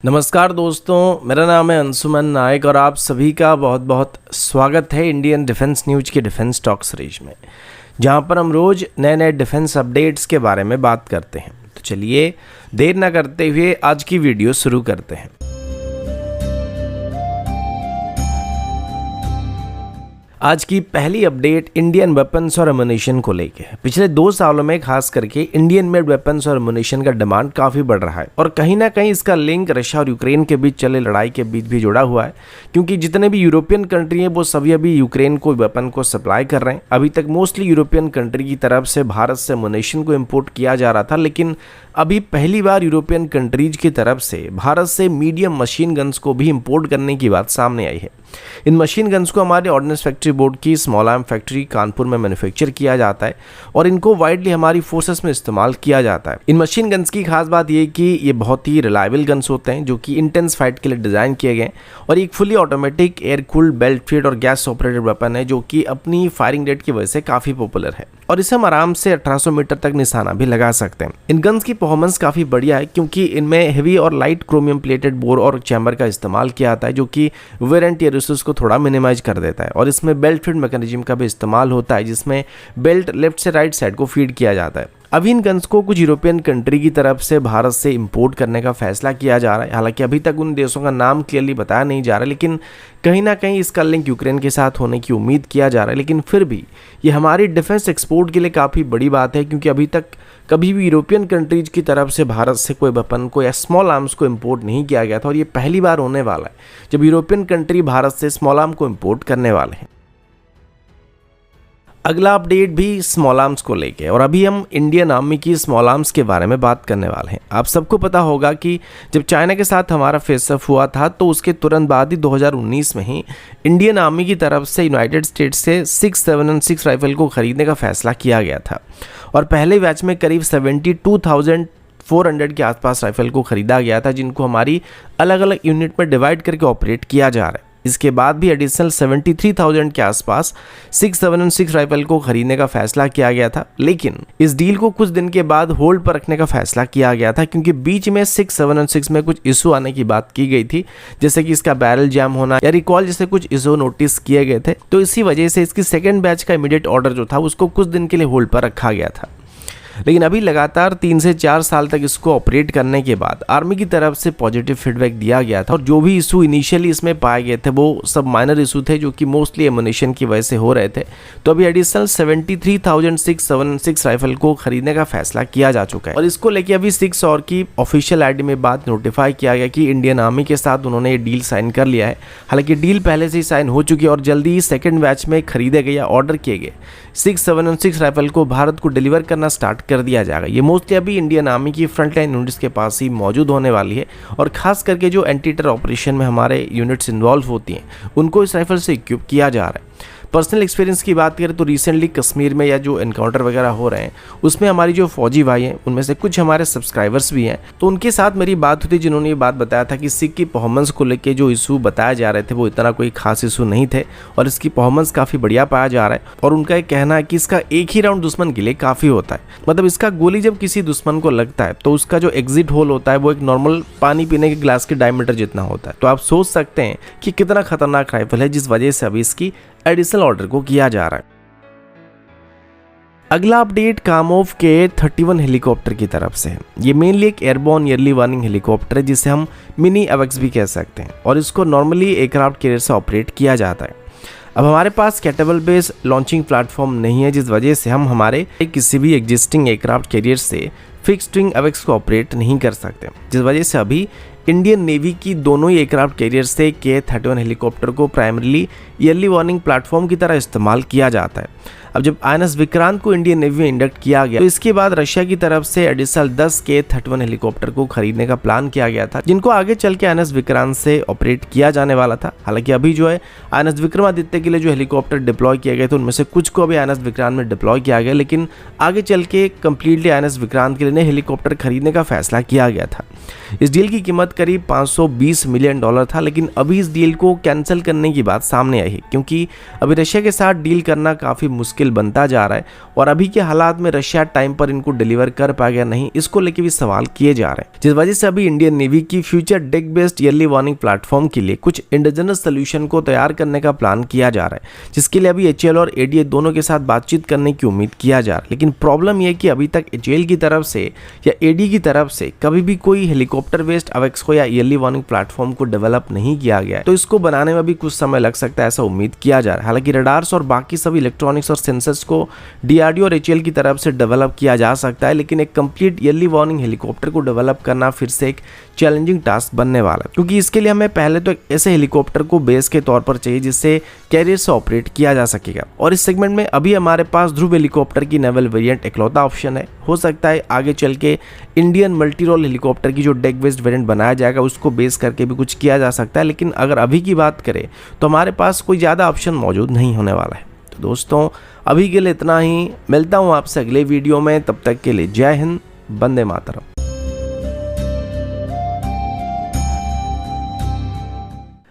नमस्कार दोस्तों, मेरा नाम है अंशुमन नायक और आप सभी का बहुत बहुत स्वागत है इंडियन डिफेंस न्यूज के डिफेंस टॉक सीरीज में, जहां पर हम रोज नए नए डिफेंस अपडेट्स के बारे में बात करते हैं। तो चलिए देर ना करते हुए आज की वीडियो शुरू करते हैं। आज की पहली अपडेट इंडियन वेपन्स और एमुनेशन को लेके है। पिछले 2 सालों में खास करके इंडियन मेड वेपन्स और एमुनेशन का डिमांड काफ़ी बढ़ रहा है और कहीं ना कहीं इसका लिंक रशिया और यूक्रेन के बीच चले लड़ाई के बीच भी जुड़ा हुआ है, क्योंकि जितने भी यूरोपियन कंट्री हैं वो सभी अभी यूक्रेन को वेपन को सप्लाई कर रहे हैं। अभी तक मोस्टली यूरोपियन कंट्री की तरफ से भारत से एमुनेशन को इम्पोर्ट किया जा रहा था, लेकिन अभी पहली बार यूरोपियन कंट्रीज की तरफ से भारत से मीडियम मशीन गन्स को भी इंपोर्ट करने की बात सामने आई है। इन मशीन गन्स को हमारे ऑर्डिनेंस फैक्ट्री बोर्ड की स्मॉल आर्म फैक्ट्री कानपुर में मैन्युफैक्चर किया जाता है और इनको वाइडली हमारी फोर्सेस में इस्तेमाल किया जाता है। इन मशीन गन्स की खास बात यह कि ये बहुत ही रिलायबल गन्स होते हैं जो कि इंटेंस फाइट के लिए डिज़ाइन किए गए और एक fully automatic air cooled belt feed और गैस ऑपरेटेड वेपन है जो कि अपनी फायरिंग रेट की वजह से काफ़ी पॉपुलर है और इसे हम आराम से 1800 मीटर तक निशाना भी लगा सकते हैं। इन गन्स की परफॉर्मेंस काफ़ी बढ़िया है क्योंकि इनमें हेवी और लाइट क्रोमियम प्लेटेड बोर और चैम्बर का इस्तेमाल किया जाता है जो कि वेयर एंड टियर इश्यूज को थोड़ा मिनिमाइज कर देता है। और इसमें बेल्ट फीड मैकेनिज्म का भी इस्तेमाल होता है जिसमें बेल्ट लेफ्ट से राइट साइड को फीड किया जाता है। अभी इन गन्स को कुछ यूरोपियन कंट्री की तरफ से भारत से इंपोर्ट करने का फैसला किया जा रहा है। हालांकि अभी तक उन देशों का नाम क्लियरली बताया नहीं जा रहा, लेकिन कहीं ना कहीं इसका लिंक यूक्रेन के साथ होने की उम्मीद किया जा रहा है। लेकिन फिर भी ये हमारी डिफेंस एक्सपोर्ट के लिए काफ़ी बड़ी बात है, क्योंकि अभी तक कभी भी यूरोपियन कंट्रीज की तरफ से भारत से कोई वेपन को या स्मॉल आर्म्स को इंपोर्ट नहीं किया गया था और ये पहली बार होने वाला है जब यूरोपियन कंट्री भारत से स्मॉल आर्म को इंपोर्ट करने वाले हैं। अगला अपडेट भी स्मॉल आर्म्स को लेके और अभी हम इंडियन आर्मी की स्मॉल आर्म्स के बारे में बात करने वाले हैं। आप सबको पता होगा कि जब चाइना के साथ हमारा फेस ऑफ हुआ था तो उसके तुरंत बाद ही 2019 में ही इंडियन आर्मी की तरफ से यूनाइटेड स्टेट्स से 6.7 राइफल को खरीदने का फैसला किया गया था और पहले बैच में करीब 72,400 के आसपास राइफल को खरीदा गया था, जिनको हमारी अलग अलग यूनिट में डिवाइड करके ऑपरेट किया जा रहा है। इसके बाद भी एडिशनल 73,000 के आसपास 6.7 राइफल को खरीदने का फैसला किया गया था, लेकिन इस डील को कुछ दिन के बाद होल्ड पर रखने का फैसला किया गया था क्योंकि बीच में 6.7 में कुछ इशू आने की बात की गई थी, जैसे कि इसका बैरल जैम होना या रिकॉल जैसे कुछ इशू नोटिस किए गए थे। तो इसी वजह से इसकी सेकेंड बैच का इमीडिएट ऑर्डर जो था उसको कुछ दिन के लिए होल्ड पर रखा गया था। लेकिन अभी लगातार 3 से 4 साल तक इसको ऑपरेट करने के बाद आर्मी की तरफ से पॉजिटिव फीडबैक दिया गया था और जो भी इशू इनिशियली इसमें पाए गए थे वो सब माइनर इशू थे जो कि मोस्टली एमुनेशन की वजह से हो रहे थे। तो अभी एडिशनल 73,676 राइफल को खरीदने का फैसला किया जा चुका है और इसको लेके अभी 6 और की ऑफिशियल आईडी में बात नोटिफाई किया गया कि इंडियन आर्मी के साथ उन्होंने ये डील साइन कर लिया है। हालांकि डील पहले से ही साइन हो चुकी है और जल्दी ही सेकेंड बैच में खरीदे गए या ऑर्डर किए गए 6.7 राइफल को भारत को डिलीवर करना स्टार्ट कर दिया जाएगा। ये मोस्टली अभी इंडियन आर्मी की फ्रंटलाइन यूनिट्स के पास ही मौजूद होने वाली है और खास करके जो एंटी टेरर ऑपरेशन में हमारे यूनिट्स इन्वॉल्व होती हैं उनको इस राइफल से इक्विप किया जा रहा है। पर्सनल एक्सपीरियंस की बात करें तो रिसेंटली कश्मीर में या जो एनकाउंटर वगैरह हो रहे हैं उसमें हमारी जो फौजी भाई हैं उनमें से कुछ हमारे सब्सक्राइबर्स भी हैं, तो उनके साथ मेरी बात हुई थी जिन्होंने ये बात बताया था कि सिख की परफॉर्मेंस को लेके जो इशू बताए जा रहे थे वो इतना कोई खास इशू नहीं थे और इसकी परफॉर्मेंस काफ़ी बढ़िया पाया जा रहा है। और उनका एक कहना है कि इसका एक ही राउंड दुश्मन के लिए काफ़ी होता है, मतलब इसका गोली जब किसी दुश्मन को लगता है तो उसका जो एग्जिट होल होता है वो एक नॉर्मल पानी पीने के ग्लास के डायमीटर जितना होता है। तो आप सोच सकते हैं कि कितना खतरनाक राइफल है, जिस वजह से अभी इसकी एडिशनल ऑर्डर को किया जा रहा है। अगला अपडेट कामोव के 31 हेलीकॉप्टर की तरफ से है। ये मेनली एक एयरबॉर्न अर्ली वार्निंग हेलीकॉप्टर है जिसे हम मिनी एवेक्स भी कह सकते हैं और इसको नॉर्मली एयरक्राफ्ट कैरियर से ऑपरेट किया जाता है। अब हमारे पास कैटेबल बेस्ड लॉन्चिंग प्लेटफॉर्म नहीं है, जिस वजह से हम हमारे किसी भी एग्जिस्टिंग एयरक्राफ्ट कैरियर से फिक्स्ड विंग एवेक्स को ऑपरेट नहीं कर सकते, जिस वजह से अभी इंडियन नेवी की दोनों ही एयरक्राफ्ट कैरियर से के-31 हेलीकॉप्टर को प्राइमरीली अर्ली वार्निंग प्लेटफॉर्म की तरह इस्तेमाल किया जाता है। अब जब INS विक्रांत को इंडियन नेवी में इंडक्ट किया गया तो इसके बाद रशिया की तरफ से एडिशनल 10 के-31 हेलीकॉप्टर को खरीदने का प्लान किया गया था, जिनको आगे चल के INS विक्रांत से ऑपरेट किया जाने वाला था। हालांकि अभी जो है INS विक्रमादित्य के लिए जो हेलीकॉप्टर डिप्लॉय किए गए थे उनमें से कुछ को अभी INS विक्रांत में डिप्लॉय किया गया, लेकिन आगे चल के कम्प्लीटली INS विक्रांत के लिए नए हेलीकॉप्टर खरीदने का फैसला किया गया था। इस डील की कीमत करीब $520 मिलियन था, लेकिन अभी इस डील को कैंसिल करने की बात सामने आई है क्योंकि अभी रशिया के साथ डील करना काफ़ी मुश्किल मुश्किल बनता जा रहा है और अभी के हालात में रशिया टाइम पर इनको डिलीवर कर पाएगा नहीं, इसको लेके भी सवाल किए जा रहे हैं, जिस वजह से अभी इंडियन नेवी की future deck based yearly warning platform के लिए कुछ इंडिजिनस सोल्यूशन को तैयार करने का प्लान किया जा रहा है, जिसके लिए अभी HAL और ADA दोनों के साथ बातचीत करने की उम्मीद किया जा रहा है। लेकिन प्रॉब्लम यह कि अभी तक HAL की तरफ से या ADA की तरफ से कभी भी कोई हेलीकॉप्टर बेस्ड AWACS या ईयरली वार्निंग प्लेटफॉर्म को डेवलप नहीं किया गया है, तो इसको बनाने में भी कुछ समय लग सकता है, ऐसा उम्मीद किया जा रहा है। हालांकि रडार्स और बाकी सभी इलेक्ट्रॉनिक्स और सेंसर्स को DRDO और HAL की तरफ से डेवलप किया जा सकता है, लेकिन एक कंप्लीट ईयरली वार्निंग हेलीकॉप्टर को डेवलप करना फिर से एक चैलेंजिंग टास्क बनने वाला है, क्योंकि इसके लिए हमें पहले तो एक ऐसे हेलीकॉप्टर को बेस के तौर पर चाहिए जिससे कैरियर से ऑपरेट किया जा सकेगा। और इस सेगमेंट में अभी हमारे पास ध्रुव हेलीकॉप्टर की नेवल वेरिएंट इकलौता ऑप्शन है। हो सकता है आगे चल के इंडियन मल्टी रोल हेलीकॉप्टर की जो डेक बेस्ड वेरिएंट बनाया जाएगा उसको बेस करके भी कुछ किया जा सकता है, लेकिन अगर अभी की बात करें तो हमारे पास कोई ज़्यादा ऑप्शन मौजूद नहीं होने वाला है। तो दोस्तों अभी के लिए इतना ही, मिलता हूँ आपसे अगले वीडियो में, तब तक के लिए जय हिंद, वंदे मातरम।